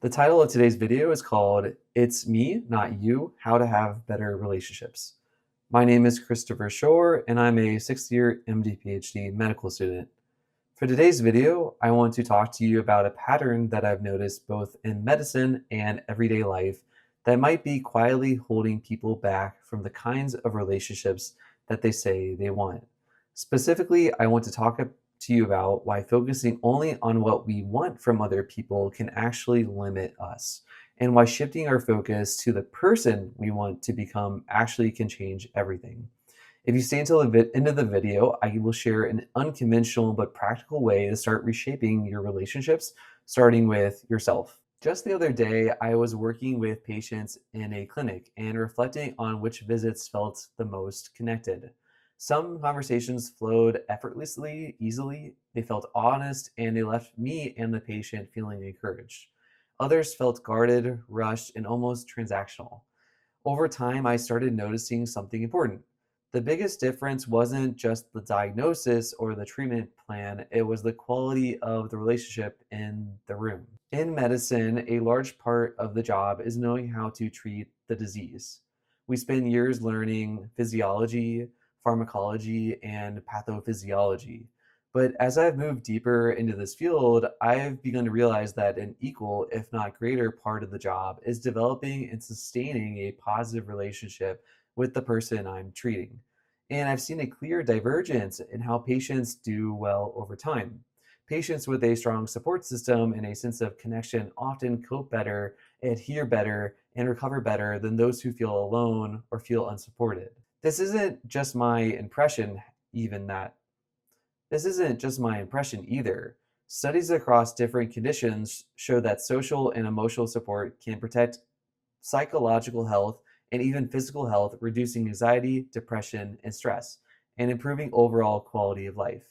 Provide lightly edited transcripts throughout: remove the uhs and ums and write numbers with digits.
The title of today's video is called It's Me, Not You, How to Have Better Relationships. My name is Christopher Shore, and I'm a sixth-year MD PhD medical student. For today's video, I want to talk to you about a pattern that I've noticed both in medicine and everyday life that might be quietly holding people back from the kinds of relationships that they say they want. Specifically, I want to talk to you about why focusing only on what we want from other people can actually limit us, and why shifting our focus to the person we want to become actually can change everything. If you stay until the end of the video, I will share an unconventional but practical way to start reshaping your relationships, starting with yourself. Just the other day, I was working with patients in a clinic and reflecting on which visits felt the most connected. Some conversations flowed effortlessly, easily, they felt honest, and they left me and the patient feeling encouraged. Others felt guarded, rushed, and almost transactional. Over time, I started noticing something important. The biggest difference wasn't just the diagnosis or the treatment plan, it was the quality of the relationship in the room. In medicine, a large part of the job is knowing how to treat the disease. We spend years learning physiology, pharmacology, and pathophysiology. But as I've moved deeper into this field, I've begun to realize that an equal, if not greater, part of the job is developing and sustaining a positive relationship with the person I'm treating. And I've seen a clear divergence in how patients do well over time. Patients with a strong support system and a sense of connection often cope better, adhere better, and recover better than those who feel alone or feel unsupported. This isn't just my impression, even that this isn't just my impression either. Studies across different conditions show that social and emotional support can protect psychological health and even physical health, reducing anxiety, depression, and stress, and improving overall quality of life.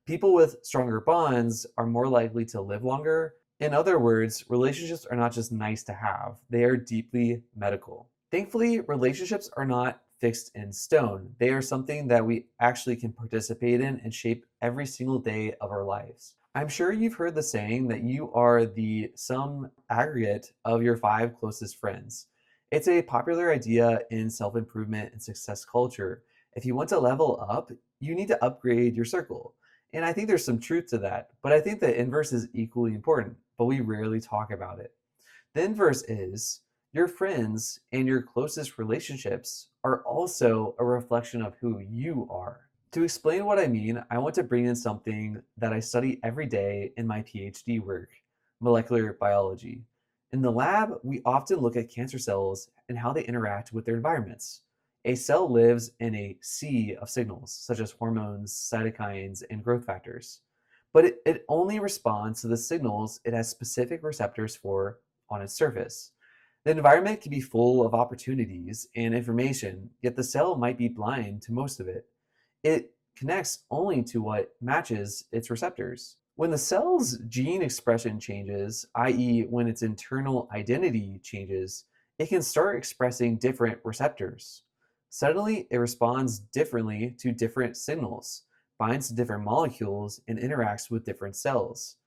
People with stronger bonds are more likely to live longer. In other words, relationships are not just nice to have, they are deeply medical. Thankfully, relationships are not fixed in stone. They are something that we actually can participate in and shape every single day of our lives. I'm sure you've heard the saying that you are the sum aggregate of your five closest friends. It's a popular idea in self improvement and success culture. If you want to level up, you need to upgrade your circle. And I think there's some truth to that, but I think the inverse is equally important, but we rarely talk about it. The inverse is your friends and your closest relationships are also a reflection of who you are. To explain what I mean, I want to bring in something that I study every day in my PhD work, molecular biology. In the lab, we often look at cancer cells and how they interact with their environments. A cell lives in a sea of signals, such as hormones, cytokines, and growth factors. But it only responds to the signals it has specific receptors for on its surface. The environment can be full of opportunities and information, yet the cell might be blind to most of it. It connects only to what matches its receptors. When the cell's gene expression changes, i.e., when its internal identity changes, it can start expressing different receptors. Suddenly, it responds differently to different signals, binds to different molecules, and interacts with different cells.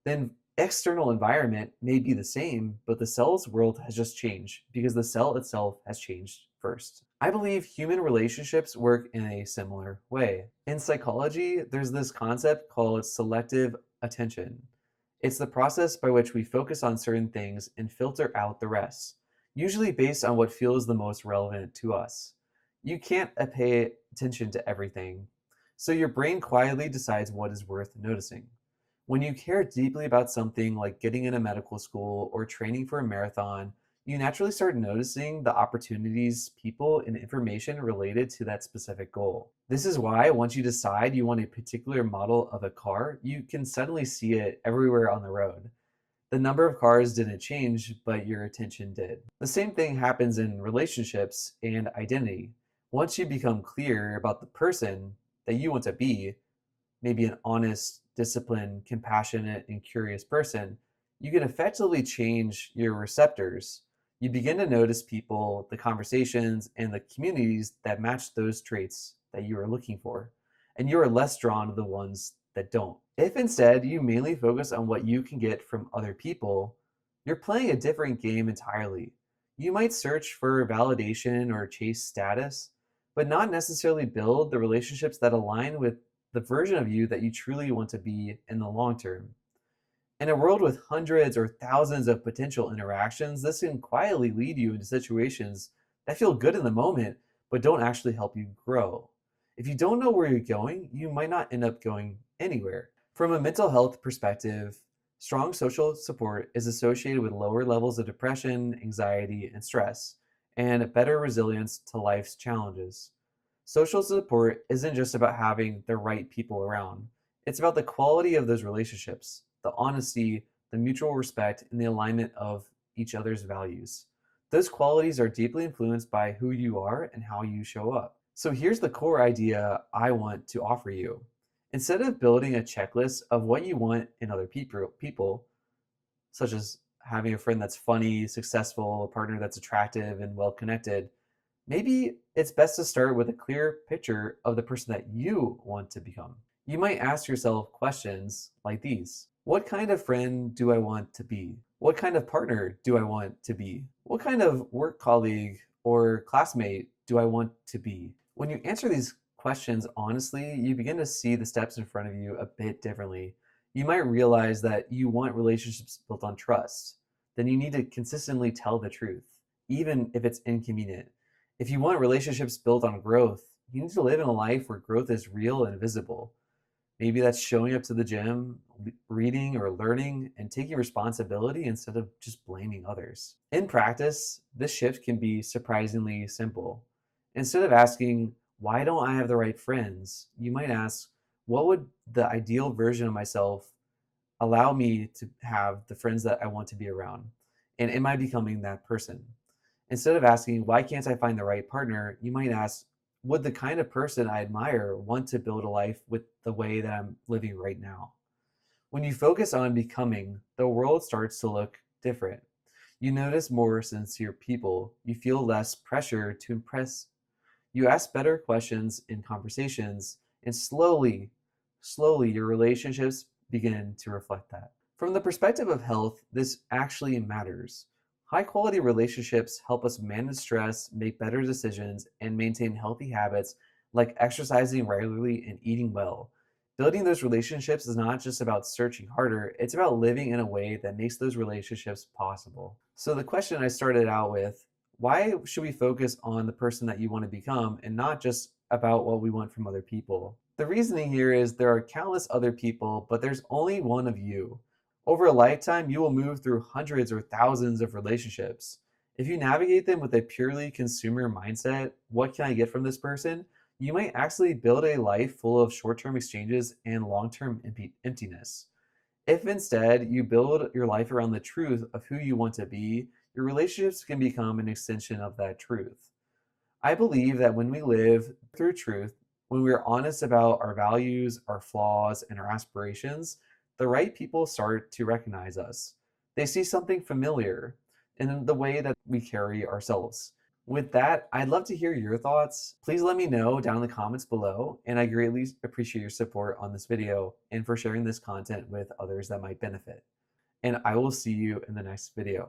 Then external environment may be the same, but the cell's world has just changed because the cell itself has changed first. I believe human relationships work in a similar way. In psychology, there's this concept called selective attention. It's the process by which we focus on certain things and filter out the rest, usually based on what feels the most relevant to us. You can't pay attention to everything, so your brain quietly decides what is worth noticing. When you care deeply about something like getting into medical school or training for a marathon, you naturally start noticing the opportunities, people, and information related to that specific goal. This is why once you decide you want a particular model of a car, you can suddenly see it everywhere on the road. The number of cars didn't change, but your attention did. The same thing happens in relationships and identity. Once you become clear about the person that you want to be, maybe an honest, disciplined, compassionate, and curious person, you can effectively change your receptors. You begin to notice people, the conversations, and the communities that match those traits that you are looking for. And you are less drawn to the ones that don't. If instead you mainly focus on what you can get from other people, You're playing a different game entirely. You might search for validation or chase status, but not necessarily build the relationships that align with the version of you that you truly want to be in the long term. In a world with hundreds or thousands of potential interactions, this can quietly lead you into situations that feel good in the moment, but don't actually help you grow. If you don't know where you're going, you might not end up going anywhere. From a mental health perspective, strong social support is associated with lower levels of depression, anxiety, and stress, and better resilience to life's challenges. Social support isn't just about having the right people around. It's about the quality of those relationships, the honesty, the mutual respect, and the alignment of each other's values. Those qualities are deeply influenced by who you are and how you show up. So here's the core idea I want to offer you. Instead of building a checklist of what you want in other people, such as having a friend that's funny, successful, a partner that's attractive and well connected, maybe it's best to start with a clear picture of the person that you want to become. You might ask yourself questions like these. What kind of friend do I want to be? What kind of partner do I want to be? What kind of work colleague or classmate do I want to be? When you answer these questions honestly, you begin to see the steps in front of you a bit differently. You might realize that you want relationships built on trust. Then you need to consistently tell the truth, even if it's inconvenient. If you want relationships built on growth, you need to live in a life where growth is real and visible. Maybe that's showing up to the gym, reading or learning, and taking responsibility instead of just blaming others. In practice, this shift can be surprisingly simple. Instead of asking, why don't I have the right friends? You might ask, what would the ideal version of myself allow me to have the friends that I want to be around? And am I becoming that person? Instead of asking, why can't I find the right partner? You might ask, would the kind of person I admire want to build a life with the way that I'm living right now? When you focus on becoming, the world starts to look different. You notice more sincere people. You feel less pressure to impress. You ask better questions in conversations, and slowly, your relationships begin to reflect that. From the perspective of health, this actually matters. High quality relationships help us manage stress, make better decisions, and maintain healthy habits like exercising regularly and eating well. Building those relationships is not just about searching harder, it's about living in a way that makes those relationships possible. So, the question I started out with, why should we focus on the person that you want to become and not just about what we want from other people? The reasoning here is there are countless other people, but there's only one of you. Over a lifetime, you will move through hundreds or thousands of relationships. If you navigate them with a purely consumer mindset, what can I get from this person? You might actually build a life full of short term exchanges and long term emptiness. If instead you build your life around the truth of who you want to be, your relationships can become an extension of that truth. I believe that when we live through truth, when we're honest about our values, our flaws, and our aspirations, the right people start to recognize us. They see something familiar in the way that we carry ourselves. With that, I'd love to hear your thoughts. Please let me know down in the comments below, and I greatly appreciate your support on this video and for sharing this content with others that might benefit. And I will see you in the next video.